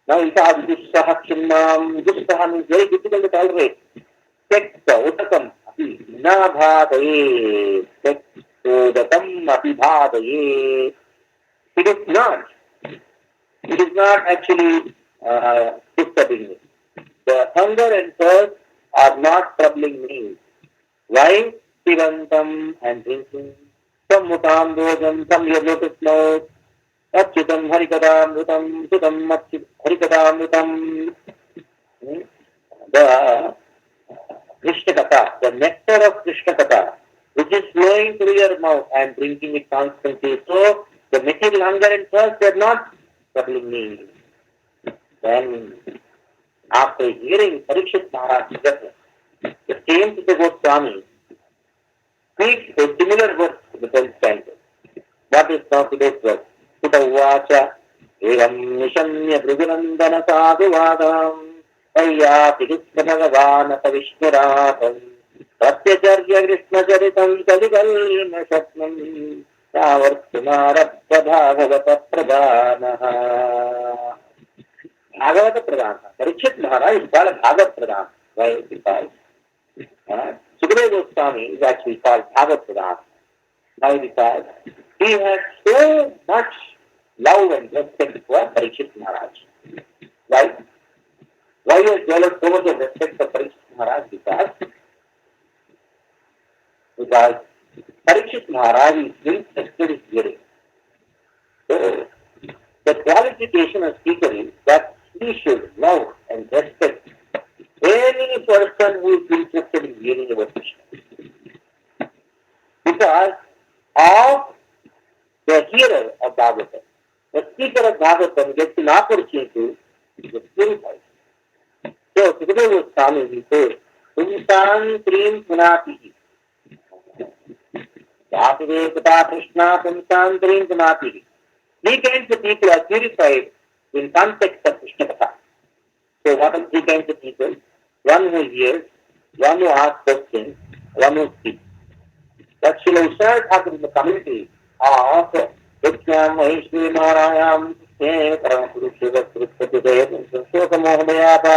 Now, Dustaha Kshinnam, Dustaha means very difficult to tolerate. Tekta Utakam Api Nabhadaye, Tekta Utakam Api Bhadaye. It is not actually disturbing me. The hunger and thirst are not troubling me. Why? Sivantam and drinking. Some mutam dojam, some your lotus mouth. Achyutam harikadamrutam, sutam harikadamrutam. The Krishna Katha, the nectar of Krishna Katha, which is flowing through your mouth, I am drinking it constantly. So, the material hunger and thirst are not troubling me. Then, after hearing Parikshit Maharaj's reference, the same Sutta Goswami speaks a similar verse to the 10th stanza. What is now today's verse? Sutta Uvacha, Evam Nishamya Brigurandana Sadhuvadam, Ayyati Krishna Bhagavanata Vishwaratam, Satyacharya Krishna Charitam Kalikalma Shatnam, Yavartumarabha Bhagavata Pradhanaha. Bhagavata Pradhana. Parikshit Maharaj is called Bhagavata Pradhana. Why? Because Sukadeva Goswami is actually called Bhagavata Pradhana. Why? Because he had so much love and respect for Parikshit Maharaj. Why? Why he has developed so much of respect for Parikshit Maharaj? Because Parikshit Maharaj is being tested his hearing. So, the qualification of speaker is that he should love and respect any person who is interested in hearing about Krishna. Because of the hearer of Bhagavatam. The speaker of Bhagavatam gets an opportunity to purify. So, Sukadeva Goswami, he says, Pumsan Trim Punati. Vasudeva Krishna Pumsan Trim Punati. Three kinds of people are purified in context of Krishna Katha. So what are three kinds of people? One who hears, one who asks questions, one who speaks. That Srila Vishnu Thakur in the community of Vikhyam Maheshwari Narayam Parampurusha Sripatidayam Shoka Mohamayata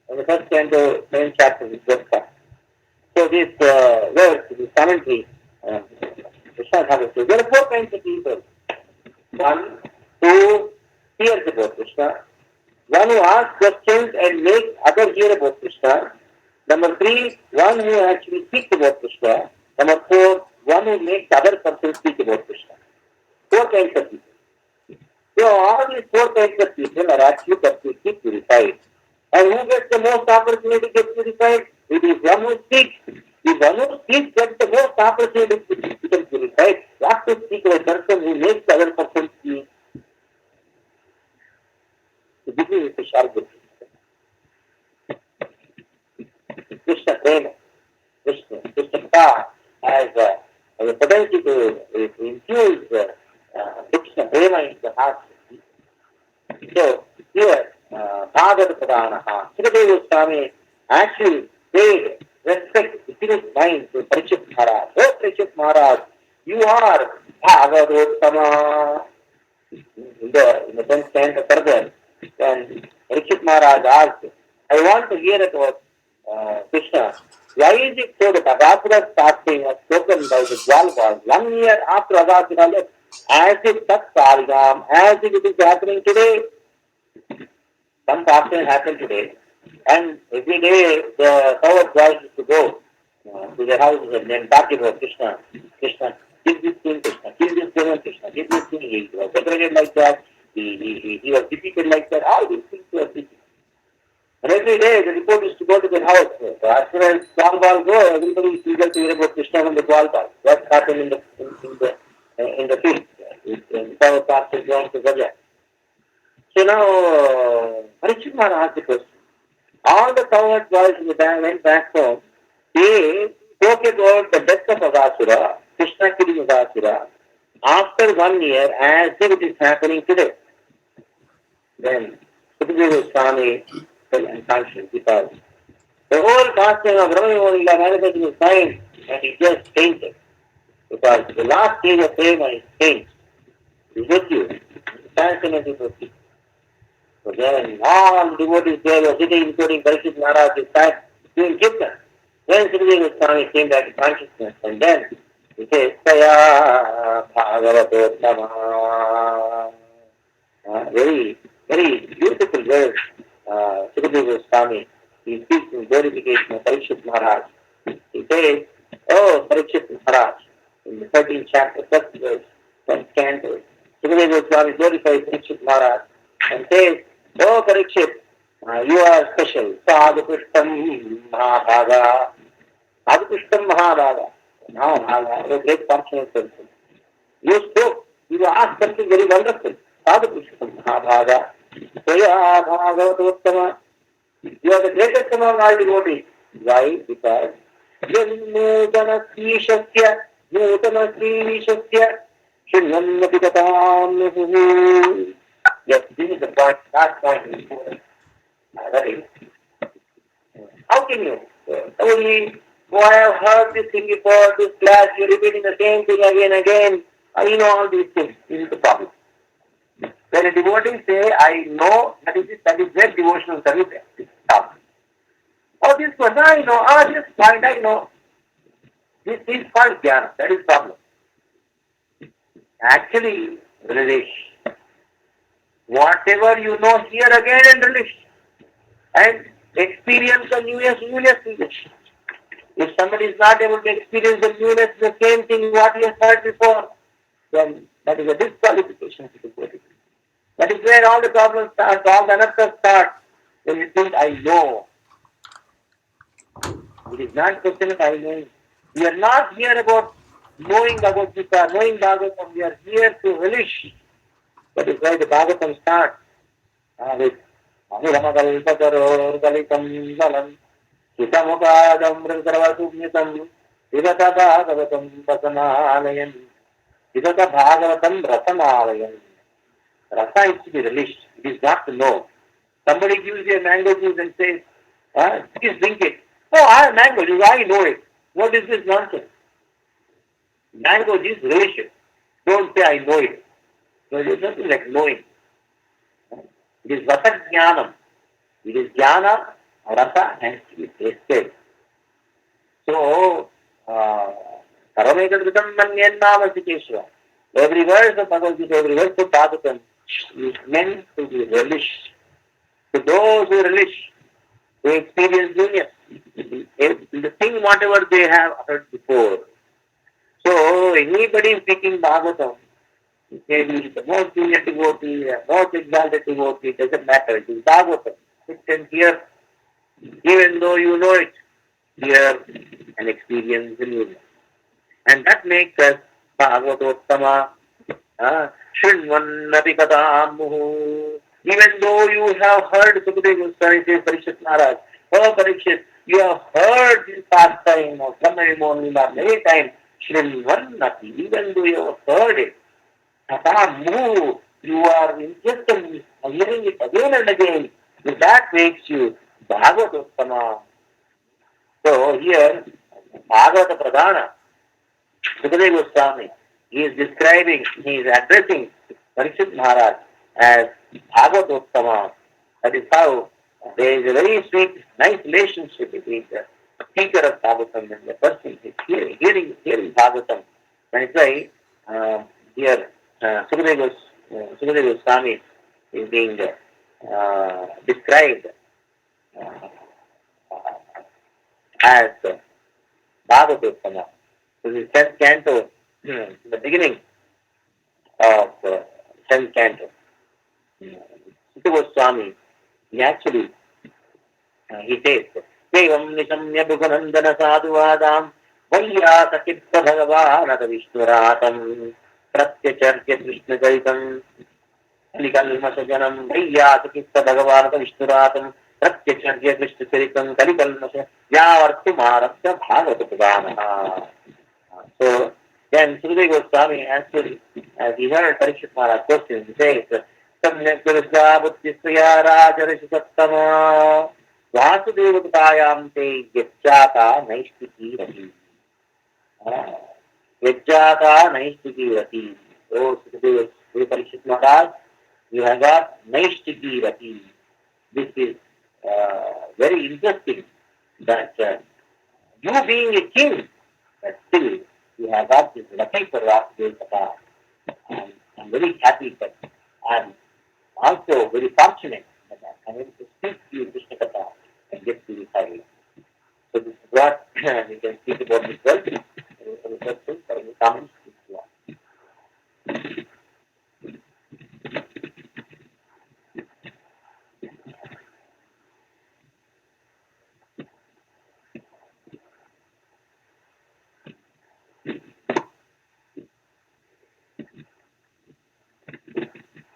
in the first canto, main chapter is just that. So this verse, this commentary, Vishnu Thakur says, there are four kinds of people. One who hears about Krishna, one who asks questions and makes others hear about Krishna. Number three, one who actually speaks about Krishna. Number four, one who makes other persons speak about Krishna. Four kinds of people. So all these four kinds of people are actually completely purified. And who gets the most opportunity to get purified? It is one who speaks. If one who speaks gets the most opportunity to become purified, what to speak of a person who makes the other person speak? So this is the sharp difference. Krishna Prema, Krishna Katha has a potential to infuse Krishna Prema into the heart. So here, Bhagavata Pradhanaha, Sukadeva Goswami actually paid respect within his mind to Parikshit Maharaj. Oh Parikshit Maharaj, you are Bhagavathama. In the 10th stanza further, when Parikshit Maharaj asked, I want to hear about Krishna. Why is it so that Agasura's fasting was spoken by the Dwalpas 1 year after Agasura left? As if that Sargam, as if it is happening today. Some fasting happened today, and every day the coward boys used to go to their houses and then talk about Krishna. Krishna, give this thing, Krishna, give this thing, Krishna, give this thing. He was separated like that. He was defeated like that. All these things were defeated. And every day the report is to go to their house. So as soon as Gwalbal go, everybody is eager to hear about Krishna and the Gwalbal. What happened in the field? In our pastor going to Gaja. So now Parikshit Maharaj asked the question. All the coward boys in the band went back home. They spoke about the death of Agasura, Krishna killing Agasura, after 1 year as if it is happening today. Then Sukadeva Swami fell unconscious because the whole fasting of Brahma manifested in his mind and he just fainted. Because the last stage of prema is faint. Is with you. Fascinating to see. So then all devotees there were sitting, including Parikshit Maharaj, is sat doing kirtan. Then Sukadeva Swami came back to consciousness and then he says, Saya Bhagavatham. Very, very beautiful words. Sukadeva Swami, he speaks in glorification of Parikshit Maharaj. He says, oh Parikshit Maharaj, in the 13th chapter, first verse, first canto, Sukadeva Swami glorifies Parikshit Maharaj and says, oh Parikshit, you are special. Sadhupushtam Mahabhaga. Sadhupushtam Mahabhaga. Now Mahabhaga, a great functional person. You spoke, you asked something very wonderful. Sadhupushtam Mahabhaga. Soya Bhagavatottama. You are the greatest among all devotees. Why? Because Nutana Srishasya, Nutana Srishasya, Shinvannapi Katam. Yes, this is the point, last point is important. That is, how can you? Only, oh, I have heard this thing before, this class, you're repeating the same thing again and again. You know all these things. This is the problem. When a devotee say, I know, that is their devotional service. Stop. Oh, this one, I know. This point, I know. This is called jnana. That is the problem. Actually, relish. Whatever you know, hear again and relish. And experience the newness. If somebody is not able to experience the newness, the same thing what he has heard before, then that is a disqualification to the devotee. That is where all the problems start, all the anarthas start. When you think, I know. It is not a question of I know. We are not here about knowing Bhagavad Gita, knowing Bhagavatam. We are here to relish. That is why the Bhagavatam starts with Ahiramakalpakaror Galitam Galam Sitamupadam Brasarvasumyatam Vidata Bhagavatam Rasamalayan Vidata Bhagavatam Rasamalayan. Rasa is to be relished. It is not to know. Somebody gives you a mango juice and says, please drink it. Oh, I have mango juice, I know it. What is this nonsense? Mango juice, relish it. Don't say I know it. So it is nothing like knowing. It is rasa jnanam. It is jnana, rasa has to be tasted. So, Paramekadritam Manyennamasikeshwa. Every verse of Bhagavad Gita, every verse of Bhagavatam is meant to be relished. To those who relish, they experience union. The thing whatever they have heard before. So anybody speaking Bhagavatam, maybe the most junior devotee, the most exalted devotee, doesn't matter. It is Bhagavatam. Sit and hear, even though you know it, hear and experience the union. And that makes us Bhagavatottama, Shinvannapi Katamuhu. Even though you have heard Sukadeva Goswami say, Parikshit Maharaj, oh Parikshit, you have heard this pastime of Brahma many times, Srinvannapi, even though you have heard it, Katamuhu, you are interested in hearing it again and again. So that makes you Bhagavatottama. So here, Bhagavata Pradhana, Sukadeva Goswami, he is describing, he is addressing Parikshit Maharaj as Bhagavatottama. That is how there is a very sweet, nice relationship between them. speaker of Bhagavatam and the person is hearing Bhagavatam. And it's why here Sukadeva Swami is being described uh, as Bhagavatam. So the 10th canto, the beginning of 10th canto, Sukadeva Swami, he actually he says, Devam Nishamya Bhuvanandana Sadhuvadam Vaiyasakipta Bhagavanata Vishnuratam Pratyacharya Krishna Charitam Kalikalmasajanam Vaiyasakipta Bhagavanata Vishnuratam Pratyacharya Krishna Charitam Kalikalmasa Yavarthi Maharasya Bhagavata Pradana. So then Sukadeva Goswami answered, as he heard Parikshit Maharaj question, he says, Samyak Durga Buddhisya Rajarisi Sattama Vasudevataayam te yajjata naistiki rati. Yajjata naistiki rati. Oh, Sukadeva Parikshit Maharaj, you have got naistiki rati. This is very interesting that you being a king, but still you have got this rati for Vasudevata. I'm very happy that I'm also very fortunate that I'm able to speak to you Krishna Katha and get to this idea. So this is what we can speak about this world. Any questions or any comments?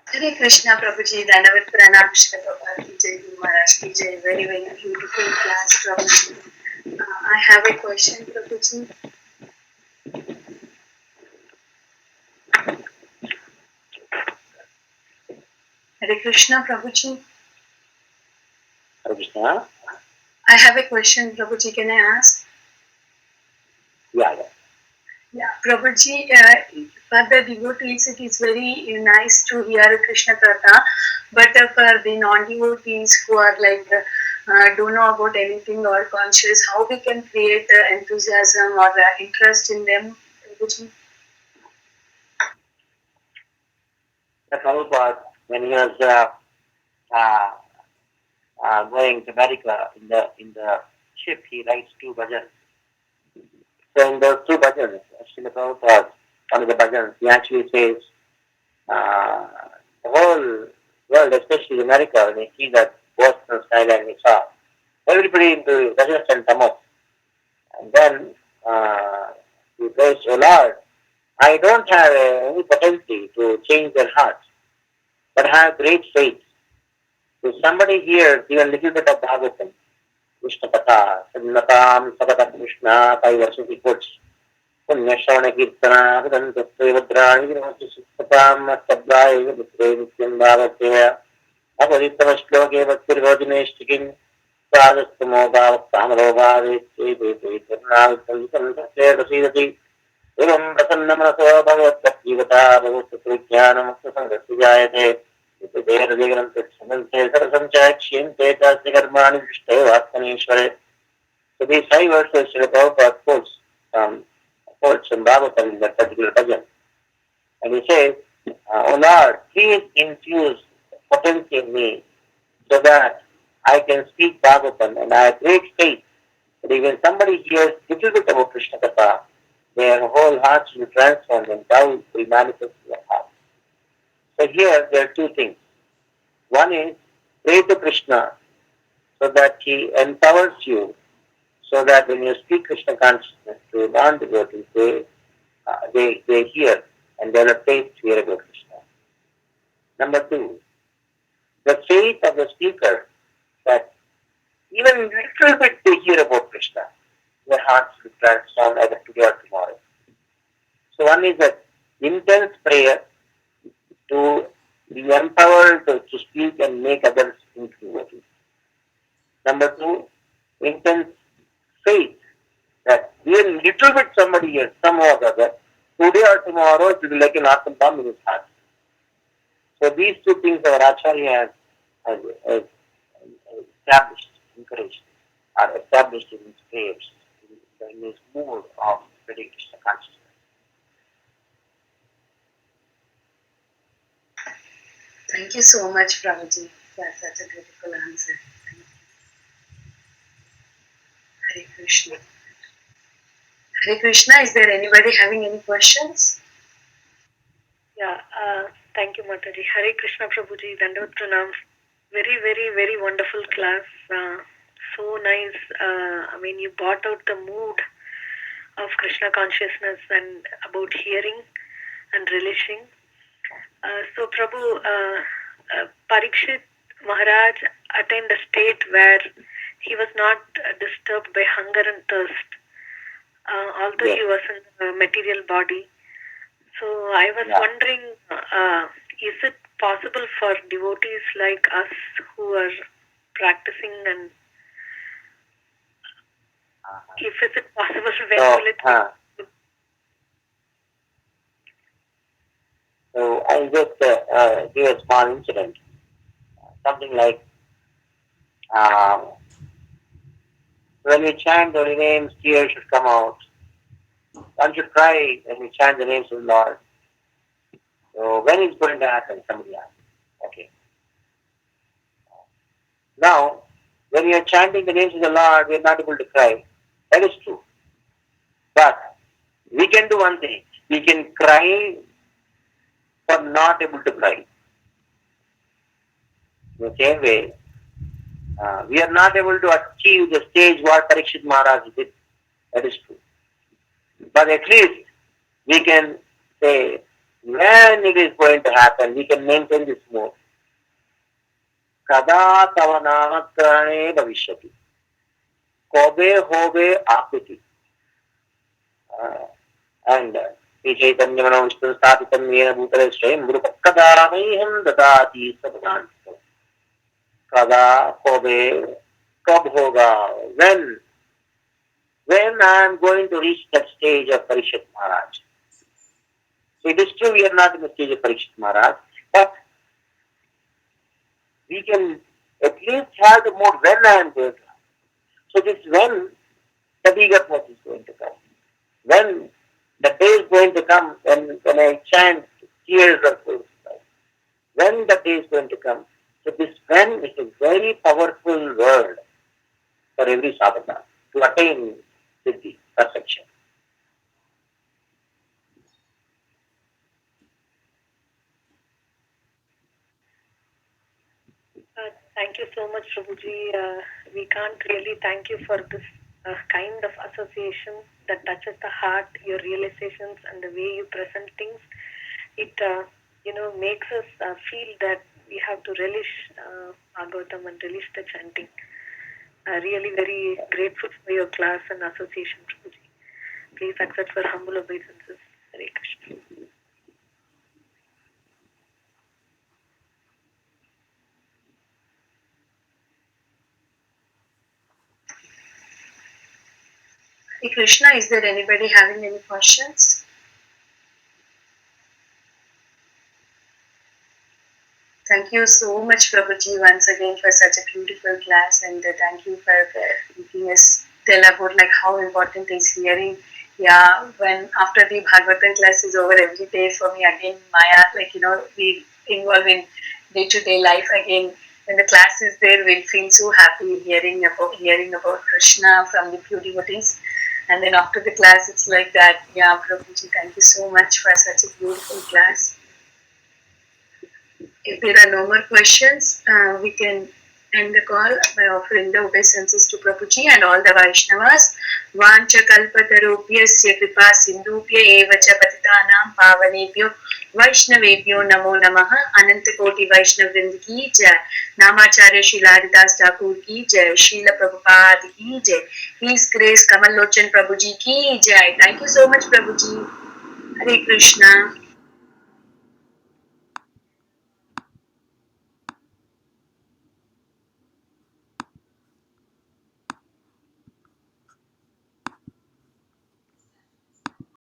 Hare Krishna, Prabhuji, Danavat Pranam, Shri Prabhupada, Jai Guru Maharaj, Ki Jai, very, very beautiful class, Prabhuji. I have a question, Prabhuji. Hare Krishna, Prabhuji. Hare Krishna. I have a question, Prabhuji, can I ask? Yeah. Yeah, Prabhuji, for the devotees, it is very nice to hear Krishna Katha, but for the non-devotees who are like, don't know about anything or conscious, how we can create enthusiasm or interest in them, Prabhuji? The Prabhupada, when he was going to America in the ship, he writes 2 bhajans. So in those 2 bhajans, Srila Prabhupada, one of the bhajans, he actually says, the whole world, especially America, when they see that Boston skyline we saw, everybody into Rajas and Tamas. And then he says, oh Lord, I don't have any potency to change their hearts, but have great faith. So somebody here give a little bit of Bhagavatam, Krishna Katha, Sannatam, Sakata Krishna, 5 verses he quotes. Punyashravana Kirtana, Vidantaste Vadrani, Vinamasti Sukhatam, Sabdaya, Vitre, Nityam Bhavateya, Apaditava Shloke, Vaktirvajineshtikin, Sadastamo Bhavat Samaro Bhavete, Tirnavitam, Sasidati, Evam Prasannamanaso Bhagat Jivata, Bhagat Sukrikyanam, Sangasijayate, Devadegram Pitsanante, Sarasamchakshim, Teta, Sigarmani, Vishte, Vatmanishware. So these 5 verses Srila Prabhupada quotes from Bhagavatam in that particular bhajan. And he says, oh Lord, please infuse potency in me so that I can speak Bhagavatam, and I have great faith that even somebody hears little bit about Krishna Katha, their whole hearts will transform and doubt will manifest in their heart. So here there are 2 things. One is pray to Krishna so that he empowers you, so that when you speak Krishna consciousness to non-devotees, they hear and develop faith to hear about Krishna. Number 2, the faith of the speaker that even little bit they hear about Krishna, their hearts will transform either today or tomorrow. So one is that intense prayer to be empowered to speak and make others into devotees. Number 2, intense faith that even little bit somebody hears somehow or other, today or tomorrow it will be like an atom bomb in his heart. So these 2 things our Acharya has established, encouraged. are established in his graves, in his mood of spreading Krishna consciousness. Thank you so much, Prabhuji, for such a beautiful answer. Thank you. Hare Krishna. Hare Krishna, is there anybody having any questions? Yeah, thank you, Mataji. Hare Krishna Prabhuji, Dandavat Pranam. Very, very, very wonderful class. So nice. I mean, you brought out the mood of Krishna consciousness and about hearing and relishing. So, Prabhu, Parikshit Maharaj attained a state where he was not disturbed by hunger and thirst, although Yes. he was in a material body. So I was wondering, is it possible for devotees like us who are practicing, and if is it possible, when will it be? So I'll just give a small incident. Something like when we chant the names, tears should come out. One should cry when we chant the names of the Lord. So when it's going to happen? Somebody asks. Okay. Now, when we are chanting the names of the Lord, we are not able to cry. That is true. But we can do one thing. We can cry for not able to cry. In the same way, we are not able to achieve the stage what Parikshit Maharaj did. That is true. But at least we can say when it is going to happen, we can maintain this mood. Kada tava namakarane bhavishyati. Kobe hobe apiti. And Chaitanya Vishnu Sthapitam Yena Bhutale Shreyam Gurupakadamayham Dadati Sabhavan. Kada Kobe Kab Hoga. When I am going to reach that stage of Parikshit Maharaj. So it is true we are not in the stage of Parikshit Maharaj, but we can at least have the mood when I am going to. So this when the eagerness is going to come. When the day is going to come, when I chant, tears are going to come. When the day is going to come. So this when is a very powerful word for every sadhaka to attain siddhi, perfection. Thank you so much, Prabhuji. We can't really thank you for this kind of association that touches the heart, your realizations, and the way you present things. It makes us feel that we have to relish Bhagavatham and relish the chanting. Really very grateful for your class and association, Prabhuji. Please accept for humble obeisances. Hare Krishna. Hare Krishna, is there anybody having any questions? Thank you so much, Prabhuji, once again for such a beautiful class, and thank you for making us tell about like how important is hearing. Yeah, when after the Bhagavatam class is over, every day for me again, Maya, we involve in day-to-day life again. When the class is there, we'll feel so happy hearing about Krishna from the pure devotees. And then after the class, it's like that. Yeah, Prabhuji, thank you so much for such a beautiful class. If there are no more questions, we can end the call by offering the obeisances to Prabhuji and all the Vaishnavas. Vancha kalpatarubhyasya kripa sindhubhya eva cha patitanam pavanebhyo Vaishnavebhyo namo namaha Anantakoti Vaishnav Vrind ki jai Namacharya Srila Haridas Thakur ki jai Srila Prabhupada ki jai His Grace Kamal Lochan Prabhuji ki jai. Thank you so much, Prabhuji. Hare Krishna.